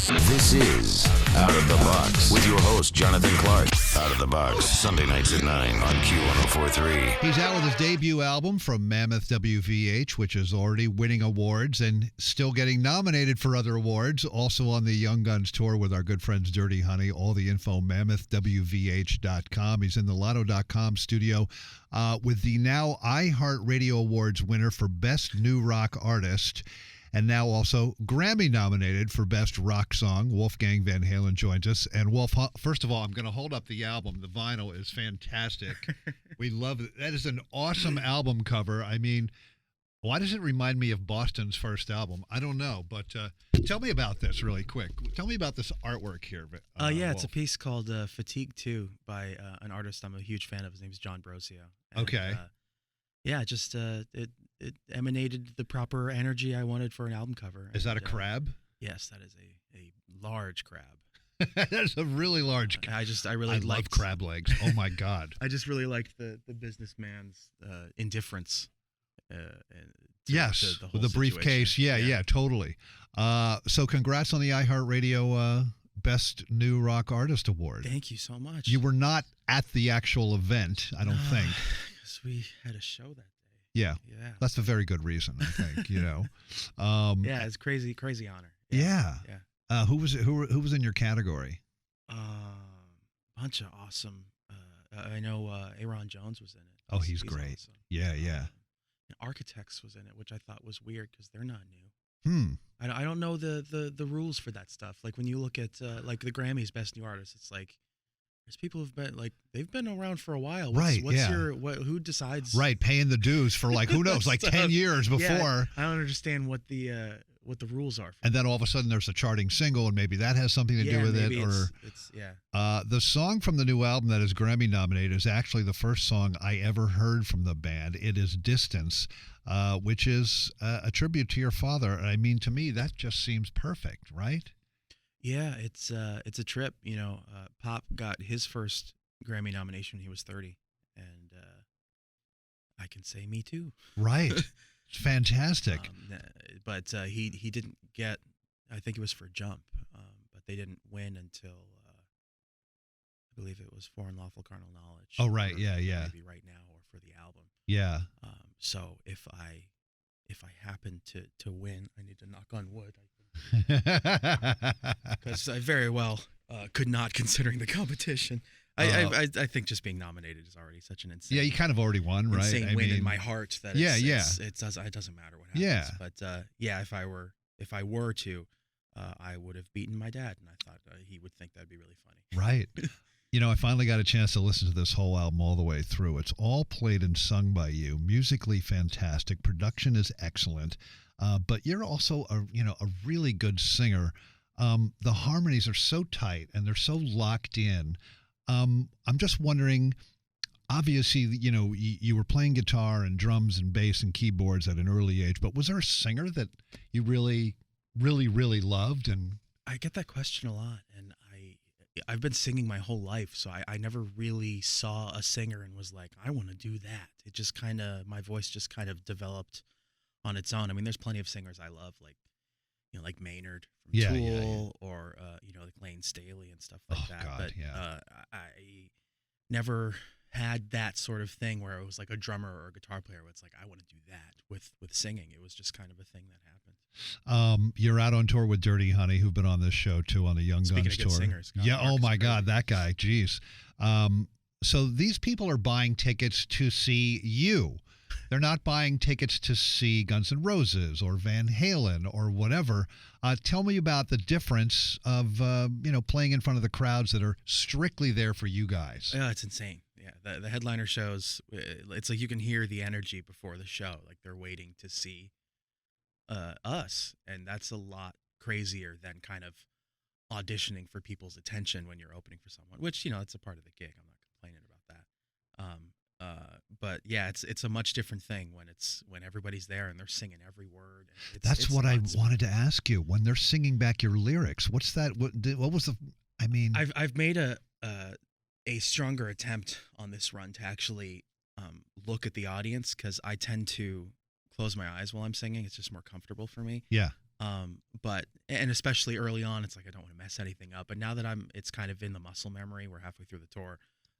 This is Out of the Box with your host, Jonathan Clark. Out of the Box, Sunday nights at 9 on Q1043. He's out with his debut album from Mammoth WVH, which is already winning awards and still getting nominated for other awards. Also on the Young Guns tour with our good friends Dirty Honey. All the info, mammothwvh.com. He's in the lotto.com studio with the now iHeartRadio Awards winner for Best New Rock Artist. And now also Grammy nominated for Best Rock Song. Wolfgang Van Halen joins us. And Wolf, first of all, I'm going to hold up the album. The vinyl is fantastic. We love it. That is an awesome album cover. I mean, why does it remind me of Boston's first album? I don't know, but tell me about this really quick. Tell me about this artwork here. Yeah, Wolf. it's a piece called Fatigue 2 by an artist I'm a huge fan of. His name's John Brosio. And, Okay. Just it emanated the proper energy I wanted for an album cover. Is that a crab? Yes, that is a large crab. That's a really large crab. I really love crab legs. Oh, my God. I just really liked the businessman's indifference. Yes, the whole with the briefcase. situation. Yeah, totally. So congrats on the iHeartRadio Best New Rock Artist Award. Thank you so much. You were not at the actual event, I don't think. Because we had a show that day. Yeah. That's a very good reason, I think, Yeah, it's crazy honor. Yeah. Who was in your category? Bunch of awesome. I know Aaron Jones was in it. Oh, he's great. Awesome. Yeah. And Architects was in it, which I thought was weird because they're not new. I don't know the rules for that stuff. Like when you look at like the Grammys Best New Artist, it's like there's people who've been like they've been around for a while. Who decides? Right, paying the dues for like who knows, like 10 years before. Yeah, I don't understand what the rules are. And then all of a sudden there's a charting single, and maybe that has something to do with it. Or the song from the new album that is Grammy nominated is actually the first song I ever heard from the band. It is Distance, which is a tribute to your father. And I mean, to me, that just seems perfect, right? Yeah, it's a trip. Pop got his first Grammy nomination when he was 30, and I can say me too. Right. It's fantastic. But he didn't get, I think it was for Jump, but they didn't win until I believe it was For Unlawful Carnal Knowledge. Oh, right. Yeah. Maybe Right Now or for the album. Yeah. So if I happen to win, I need to knock on wood. Because I very well could not, considering the competition. I think just being nominated is already such an insane. Yeah, you kind of already won, right? Insane win in my heart. That it doesn't matter what happens. Yeah. But if I were to, I would have beaten my dad, and I thought he would think that'd be really funny. Right. I finally got a chance to listen to this whole album all the way through. It's all played and sung by you. Musically fantastic. Production is excellent. But you're also a really good singer. The harmonies are so tight and they're so locked in. I'm just wondering, obviously, you were playing guitar and drums and bass and keyboards at an early age, but was there a singer that you really, really, really loved? And I get that question a lot, and I've been singing my whole life, so I never really saw a singer and was like, I want to do that. It just my voice just kind of developed on its own. I mean, there's plenty of singers I love, like Maynard from Tool, or like Lane Staley and stuff like that. God, I never had that sort of thing where it was like a drummer or a guitar player where it's like, I want to do that with singing. It was just kind of a thing that happened. You're out on tour with Dirty Honey, who've been on this show too, on the Young Speaking Guns of tour. good singers, Oh my God, that guy, geez. So these people are buying tickets to see you. They're not buying tickets to see Guns N' Roses or Van Halen or whatever. Tell me about the difference of playing in front of the crowds that are strictly there for you guys. Yeah, it's insane. Yeah, the headliner shows, it's like you can hear the energy before the show. Like they're waiting to see us, and that's a lot crazier than kind of auditioning for people's attention when you're opening for someone. Which it's a part of the gig. I'm not complaining about that. But yeah, it's a much different thing when everybody's there and they're singing every word. That's what I wanted to ask you. When they're singing back your lyrics, what's that? What was the? I mean, I've made a stronger attempt on this run to actually look at the audience, because I tend to close my eyes while I'm singing. It's just more comfortable for me. Yeah. But and especially early on, it's like I don't want to mess anything up. But now that it's kind of in the muscle memory. We're halfway through the tour.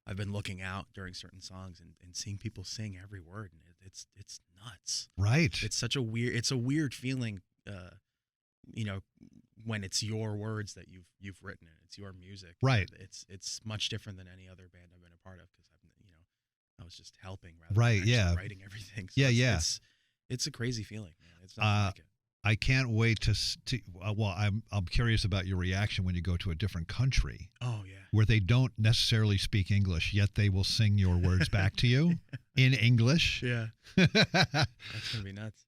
I've been looking out during certain songs and seeing people sing every word, and it's nuts. Right. It's a weird feeling, you know, when it's your words that you've written and it's your music. Right. It's much different than any other band I've been a part of because I was just helping rather right. than Yeah. writing everything. So yeah. It's a crazy feeling, man. It's not like it. I can't wait to. Well, I'm curious about your reaction when you go to a different country. Oh yeah. Where they don't necessarily speak English, yet they will sing your words back to you in English. Yeah. That's gonna be nuts.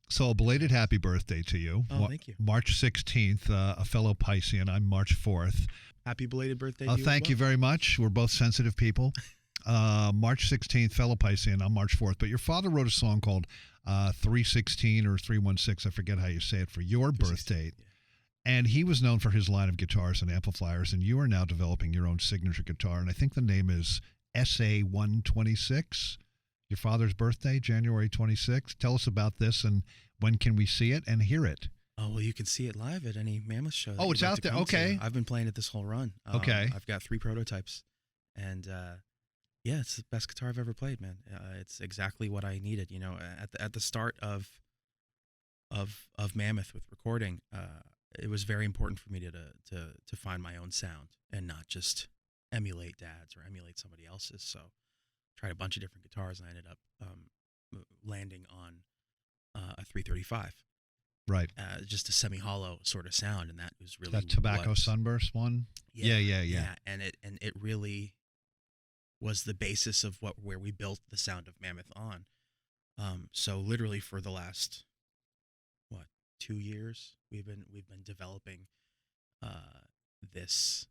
So a belated happy birthday to you. Oh, thank you. March 16th, a fellow Piscean. I'm March 4th. Happy belated birthday to you. Thank you very much. We're both sensitive people. March 16th, fellow Piscean. I'm March 4th. But your father wrote a song called 316 or 316. I forget how you say it, for your birthday. Yeah. And he was known for his line of guitars and amplifiers, and you are now developing your own signature guitar. And I think the name is SA126. Your father's birthday, January 26th. Tell us about this, and when can we see it and hear it? Oh, well, you can see it live at any Mammoth show. Oh, it's out there. Okay. I've been playing it this whole run. Okay. I've got 3 prototypes, and yeah, it's the best guitar I've ever played, man. It's exactly what I needed. You know, at the start of Mammoth with recording, it was very important for me to find my own sound and not just emulate Dad's or emulate somebody else's. So tried a bunch of different guitars, and I ended up landing on a 335. Right. Just a semi-hollow sort of sound, and that was really that Tobacco Sunburst one. Yeah. And it really was the basis of where we built the sound of Mammoth on. So literally for the last 2 years, we've been developing this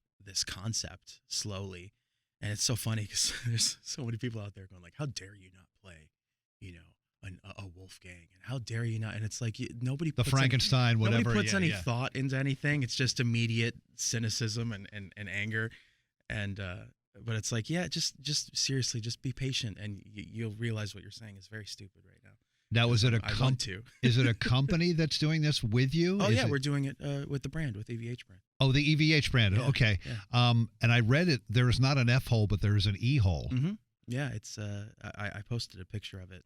concept slowly, and it's so funny because there's so many people out there going like, "How dare you not play, a Wolfgang, and how dare you not?" And it's like nobody the puts Frankenstein, whatever. Nobody puts any thought into anything. It's just immediate cynicism and anger, and but it's like, yeah, just seriously, just be patient, and you'll realize what you're saying is very stupid right now. Now, is it is it a company that's doing this with you? Oh, we're doing it with the brand, with EVH brand. Oh, the EVH brand. Yeah, okay. Yeah. And I read it. There is not an F hole, but there is an E hole. Mm-hmm. Yeah, it's. I posted a picture of it.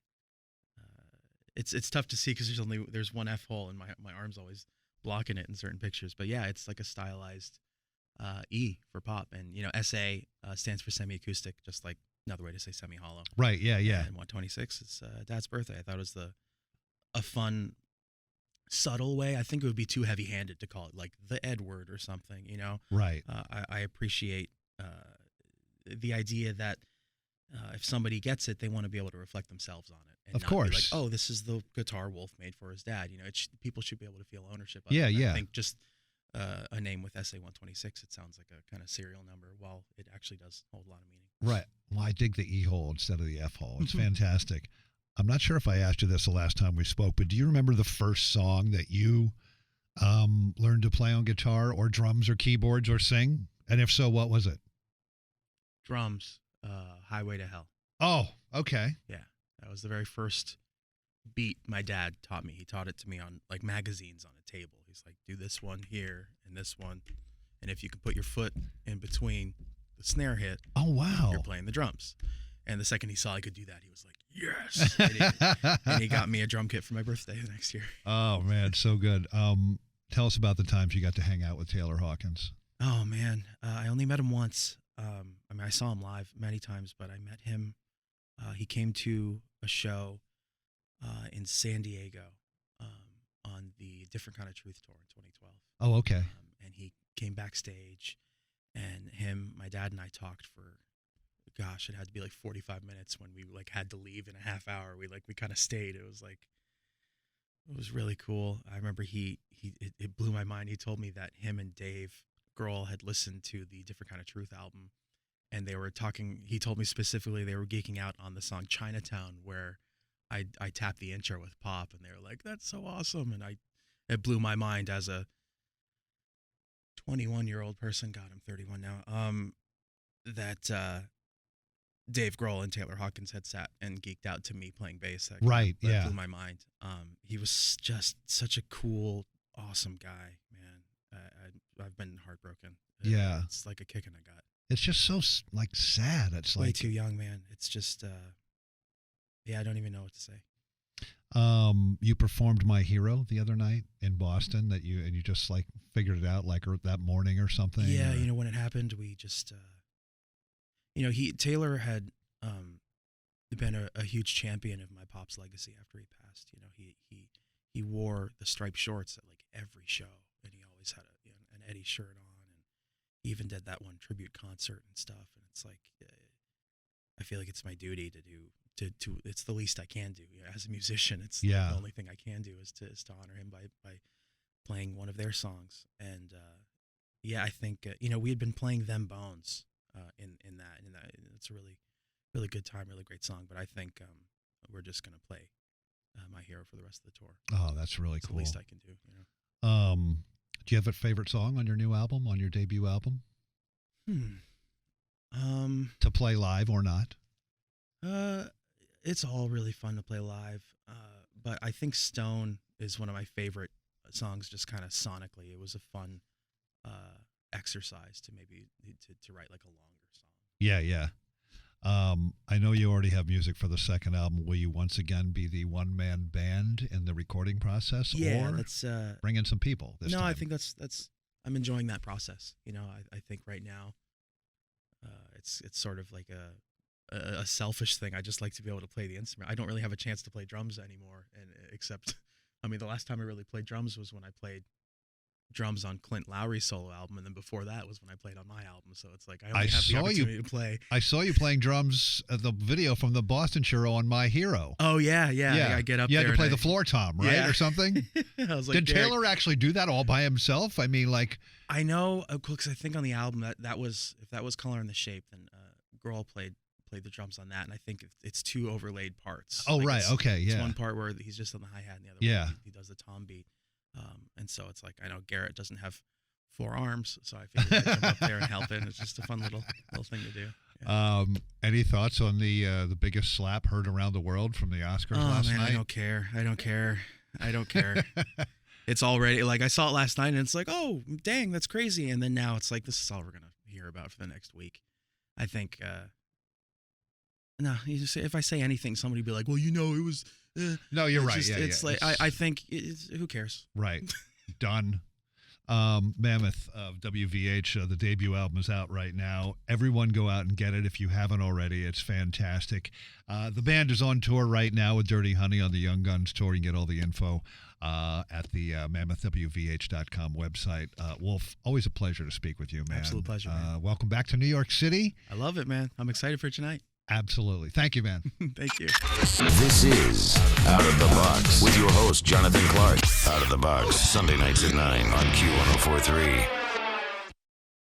It's tough to see because there's one F hole, and my arm's always blocking it in certain pictures. But yeah, it's like a stylized E for pop, and SA stands for semi-acoustic, just like another way to say semi-hollow. Right. Yeah. And 126 is Dad's birthday. I thought it was a fun, subtle way. I think it would be too heavy-handed to call it like the Edward or something. Right. I appreciate the idea that if somebody gets it, they want to be able to reflect themselves on it. And of not course. Be like, oh, this is the guitar Wolf made for his dad. People should be able to feel ownership of it. Yeah. I think just a name with SA126, it sounds like a kind of serial number, while it actually does hold a lot of meaning. Right. Well, I dig the E hole instead of the F hole. It's fantastic. I'm not sure if I asked you this the last time we spoke, but do you remember the first song that you learned to play on guitar or drums or keyboards or sing? And if so, what was it? Drums, Highway to Hell. Oh, okay. Yeah. That was the very first beat my dad taught me. He taught it to me on like magazines on a table. He's like, do this one here and this one. And if you can put your foot in between the snare hit, oh wow, you're playing the drums. And the second he saw I could do that, he was like, yes. And he got me a drum kit for my birthday the next year. Oh man, so good. Tell us about the times you got to hang out with Taylor Hawkins. Oh man, I only met him once. I saw him live many times, but I met him. He came to a show in San Diego on the Different Kind of Truth tour in 2012. Oh, okay. And he came backstage, and my dad and I talked for, gosh, it had to be like 45 minutes when we like had to leave in a half hour. We kind of stayed. It was really cool. I remember it blew my mind. He told me that him and Dave Grohl had listened to the Different Kind of Truth album, and they were talking. He told me specifically they were geeking out on the song Chinatown, where I tapped the intro with Pop, and they were like, "That's so awesome!" And it blew my mind as a 21-year-old person. God, I'm 31 now. That Dave Grohl and Taylor Hawkins had sat and geeked out to me playing bass. That Right, that yeah. blew my mind. He was just such a cool, awesome guy, man. I've been heartbroken. Yeah. It's like a kick in the gut. It's just so like sad. It's Way like too young, man. It's just, I don't even know what to say. you performed My Hero the other night in Boston and you just like figured it out like that morning or something. Yeah, or- when it happened, we just, Taylor had been a huge champion of my pop's legacy after he passed. He wore the striped shorts at like every show, and he always had an Eddie shirt on, and he even did that one tribute concert and stuff. And it's like, I feel like it's my duty to do. It's the least I can do as a musician. It's the only thing I can do is to honor him by playing one of their songs. And I think we had been playing Them Bones in that it's a really good time, really great song. But I think we're just gonna play My Hero for the rest of the tour. Oh, that's really It's cool. the least I can do. Do you have a favorite song on your new album, on your debut album? To play live or not? It's all really fun to play live. But I think Stone is one of my favorite songs, just kind of sonically. It was a fun exercise to maybe to write like a longer song. Yeah. I know you already have music for the second album. Will you once again be the one-man band in the recording process? Yeah, or that's bring in some people this time? I think that's I'm enjoying that process. I think right now it's sort of like a selfish thing. I just like to be able to play the instrument. I don't really have a chance to play drums anymore, and except the last time I really played drums was when I played drums on Clint Lowry's solo album, and then before that was when I played on my album. So it's like I only have the opportunity to play. I saw you playing drums at the video from the Boston show on My Hero. Oh yeah. I get up there. You had to play the floor tom, right, or something? I was like, did Taylor actually do that all by himself? I mean, like, I know, because I think on the album that was, if that was Color and the Shape, then Grohl played the drums on that, and I think it's two overlaid parts. Oh, right, okay, yeah. It's one part where he's just on the hi-hat, and the other one he does the tom beat. And so it's like, I know Garrett doesn't have 4 arms, so I figured I'd jump up there and help it. It's just a fun little thing to do. Yeah. Any thoughts on the biggest slap heard around the world from the Oscars last night? I don't care. It's already, like, I saw it last night, and it's like, oh, dang, that's crazy. And then now it's like, this is all we're going to hear about for the next week. I think, no, you just, if I say anything, somebody will be like, well, it was... no, you're right. Just, it's like, I think, who cares? Right. Done. Mammoth WVH, the debut album is out right now. Everyone go out and get it if you haven't already. It's fantastic. The band is on tour right now with Dirty Honey on the Young Guns tour. You can get all the info at the mammothwvh.com website. Wolf, always a pleasure to speak with you, man. Absolute pleasure, man. Welcome back to New York City. I love it, man. I'm excited for tonight. Absolutely. Thank you, man. Thank you. This is Out of the Box with your host, Jonathan Clark. Out of the Box, Sunday nights at 9 on Q1043.